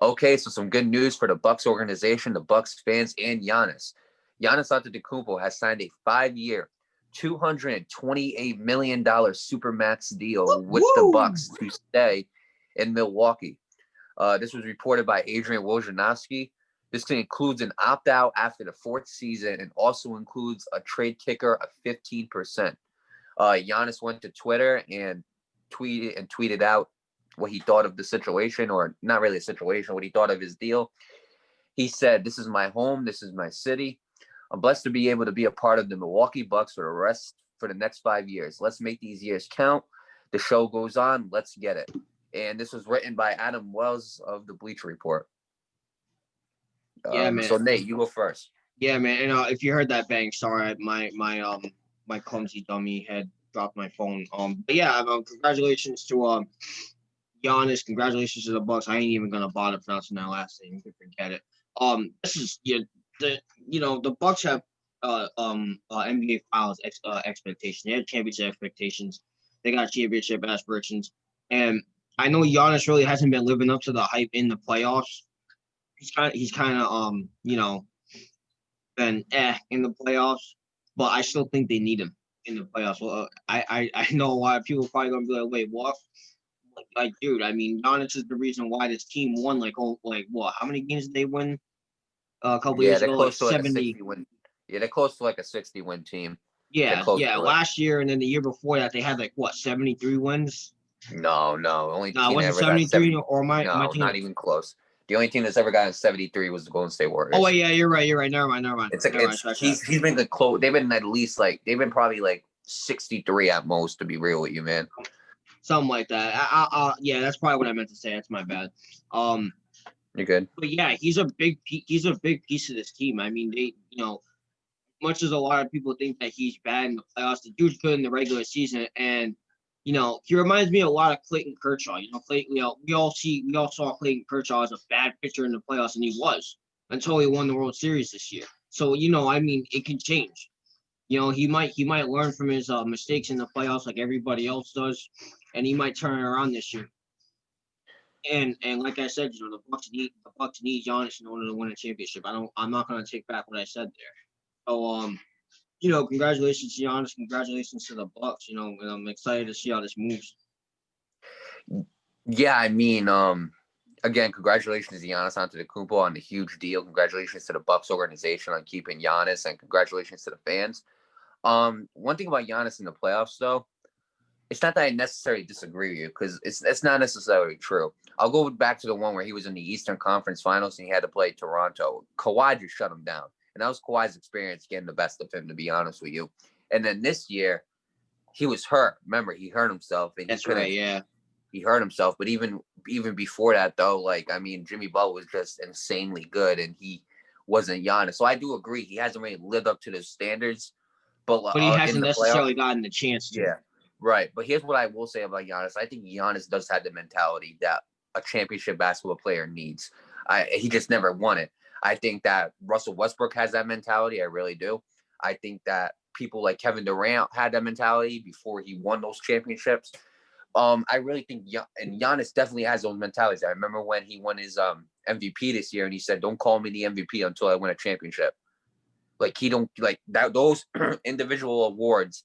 Okay, so some good news for the Bucks organization, the Bucks fans, and Giannis. Giannis Antetokounmpo has signed a 5-year, $228 million supermax deal with the Woo! Bucks to stay in Milwaukee. This was reported by Adrian Wojnarowski. This includes an opt-out after the 4th season and also includes a trade kicker of 15%. Giannis went to Twitter and tweeted out what he thought of the situation, or not really a situation, what he thought of his deal. He said, "This is my home. This is my city. I'm blessed to be able to be a part of the Milwaukee Bucks for the next 5 years. Let's make these years count. The show goes on. Let's get it." And this was written by Adam Wells of the Bleacher Report. Yeah, man. So Nate, you go first. Yeah, man. And if you heard that bang, sorry, my clumsy dummy had dropped my phone. But yeah, congratulations to Giannis. Congratulations to the Bucks. I ain't even gonna bother pronouncing that last name. You can forget it. This is the Bucks have NBA Finals expectations. They have championship expectations. They got championship aspirations, and I know Giannis really hasn't been living up to the hype in the playoffs. He's kind of been in the playoffs, but I still think they need him in the playoffs. Well, I know a lot of people are probably gonna be like, wait, what? Like, dude, I mean, Giannis is the reason why this team won. Like what? How many games did they win a couple years They're ago? close Like to like a 70. 60 win. Yeah, they're close to like a 60-win team. They're Yeah, close yeah. to it. Last year and then the year before that, they had like what 73 wins. No. Only No, team was that it ever got 73 70. or my No, team? not even close. The only team that's ever gotten 73 was the Golden State Oh Warriors. wait, yeah, you're right. Never mind. It's like he's been the close. They've been at least they've been probably like 63 at most, to be real with you, man. Something like that. Yeah, that's probably what I meant to say. That's my bad. You're good. But yeah, he's a big piece of this team. I mean, much as a lot of people think that he's bad in the playoffs, the dude's good in the regular season, and he reminds me a lot of Clayton Kershaw. We all saw Clayton Kershaw as a bad pitcher in the playoffs, and he was until he won the World Series this year. So I mean, it can change. He might learn from his mistakes in the playoffs like everybody else does, and he might turn it around this year. And like I said, the Bucks need Giannis in order to win a championship. I'm not gonna take back what I said there. So congratulations to Giannis, congratulations to the Bucks. And I'm excited to see how this moves. Yeah, I mean, again, congratulations to Giannis Antetokounmpo on the huge deal. Congratulations to the Bucks organization on keeping Giannis, and congratulations to the fans. One thing about Giannis in the playoffs, though, it's not that I necessarily disagree with you, because it's not necessarily true. I'll go back to the one where he was in the Eastern Conference Finals and he had to play Toronto. Kawhi just shut him down. And that was Kawhi's experience getting the best of him, to be honest with you. And then this year, he was hurt. Remember, he hurt himself. And That's right, yeah. He hurt himself. But even before that, though, Jimmy Butler was just insanely good, and he wasn't Giannis. So I do agree. He hasn't really lived up to the standards. But he hasn't in the necessarily playoffs, gotten the chance to. Yeah, right. But here's what I will say about Giannis. I think Giannis does have the mentality that a championship basketball player needs. He just never won it. I think that Russell Westbrook has that mentality. I really do. I think that people like Kevin Durant had that mentality before he won those championships. I really think and Giannis definitely has those mentalities. I remember when he won his MVP this year, and he said, "Don't call me the MVP until I win a championship." Like, he don't like that. Those individual awards,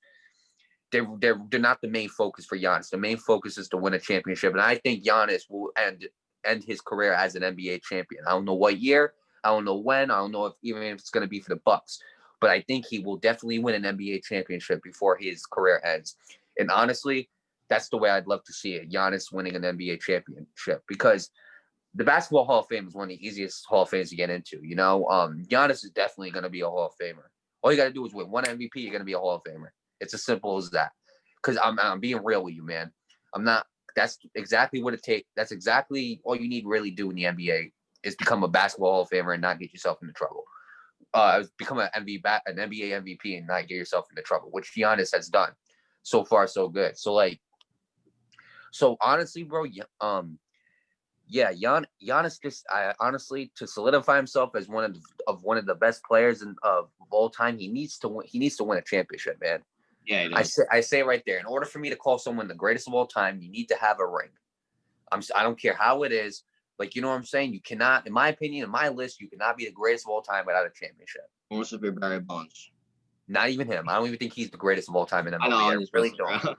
they're not the main focus for Giannis. The main focus is to win a championship, and I think Giannis will end his career as an NBA champion. I don't know what year. I don't know when. I don't know if it's going to be for the Bucks, but I think he will definitely win an NBA championship before his career ends. And honestly, that's the way I'd love to see it. Giannis winning an NBA championship, because the Basketball Hall of Fame is one of the easiest Hall of Fames to get into. Giannis is definitely going to be a Hall of Famer. All you got to do is win one MVP. You're going to be a Hall of Famer. It's as simple as that. Because I'm being real with you, man. I'm not. That's exactly what it takes. That's exactly all you need really do in the NBA is become a Basketball Hall of Famer and not get yourself into trouble. Become an NBA MVP and not get yourself into trouble, which Giannis has done. So far, so good. So honestly, bro, Giannis just honestly, to solidify himself as one of the best players of all time, he needs to win a championship, man. Yeah, I say right there, in order for me to call someone the greatest of all time, you need to have a ring. I don't care how it is. Like, you know what I'm saying? You cannot, in my opinion, in my list, you cannot be the greatest of all time without a championship. Almost like Barry Bonds. Not even him. I don't even think he's the greatest of all time in MLB. I know. I really don't.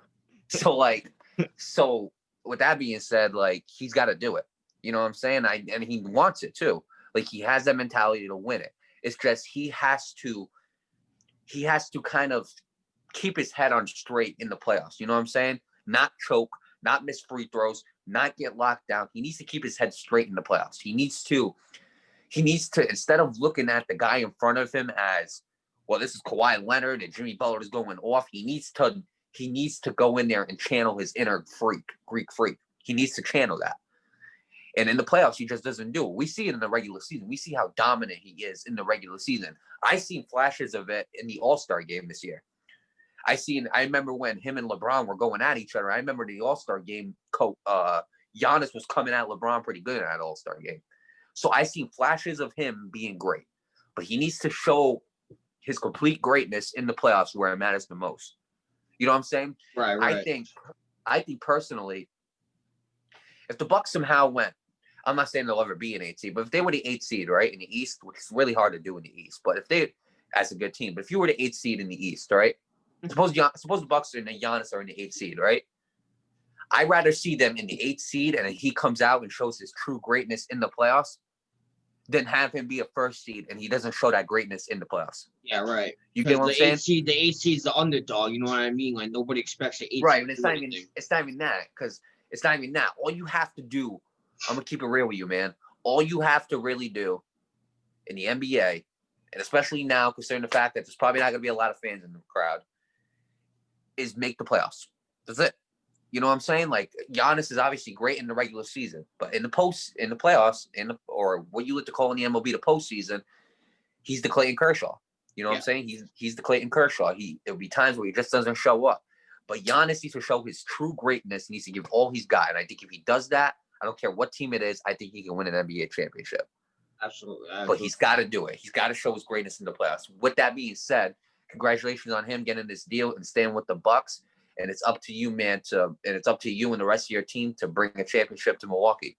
So with that being said, like, he's got to do it. You know what I'm saying? And he wants it too. Like, he has that mentality to win it. It's just he has to kind of keep his head on straight in the playoffs. You know what I'm saying? Not choke, not miss free throws, not get locked down. He needs to keep his head straight in the playoffs. He needs to, instead of looking at the guy in front of him as, well, this is Kawhi Leonard and Jimmy Butler is going off. He needs to go in there and channel his inner Greek freak. He needs to channel that. And in the playoffs, he just doesn't do it. We see it in the regular season. We see how dominant he is in the regular season. I seen flashes of it in the All-Star game this year. I remember when him and LeBron were going at each other. I remember the All-Star game, Giannis was coming at LeBron pretty good in that All-Star game. So I seen flashes of him being great. But he needs to show his complete greatness in the playoffs where it matters the most. You know what I'm saying? Right. I think personally, if the Bucks somehow went, I'm not saying they'll ever be an 8 seed, but if they were the 8 seed, right, in the East, which is really hard to do in the East, but if they, as a good team, but if you were the 8 seed in the East, right, suppose the Bucks and Giannis are in the 8 seed, right, I'd rather see them in the 8 seed and he comes out and shows his true greatness in the playoffs than have him be a 1st seed and he doesn't show that greatness in the playoffs. Yeah, right. You get what I'm saying? The 8 seed is the underdog. You know what I mean? Like, nobody expects the 8 seed. Right, and it's not even that, because it's not even that. All you have to do, I'm gonna keep it real with you, man. All you have to really do in the NBA, and especially now, considering the fact that there's probably not gonna be a lot of fans in the crowd, is make the playoffs. That's it. You know what I'm saying? Like, Giannis is obviously great in the regular season, but in the playoffs, or what you like to call in the MLB the postseason, he's the Clayton Kershaw. You know what I'm saying? He's the Clayton Kershaw. There'll be times where he just doesn't show up. But Giannis needs to show his true greatness. He needs to give all he's got. And I think if he does that, I don't care what team it is, I think he can win an NBA championship. Absolutely. But he's got to do it. He's got to show his greatness in the playoffs. With that being said, congratulations on him getting this deal and staying with the Bucks. And it's up to you, man, and it's up to you and the rest of your team to bring a championship to Milwaukee.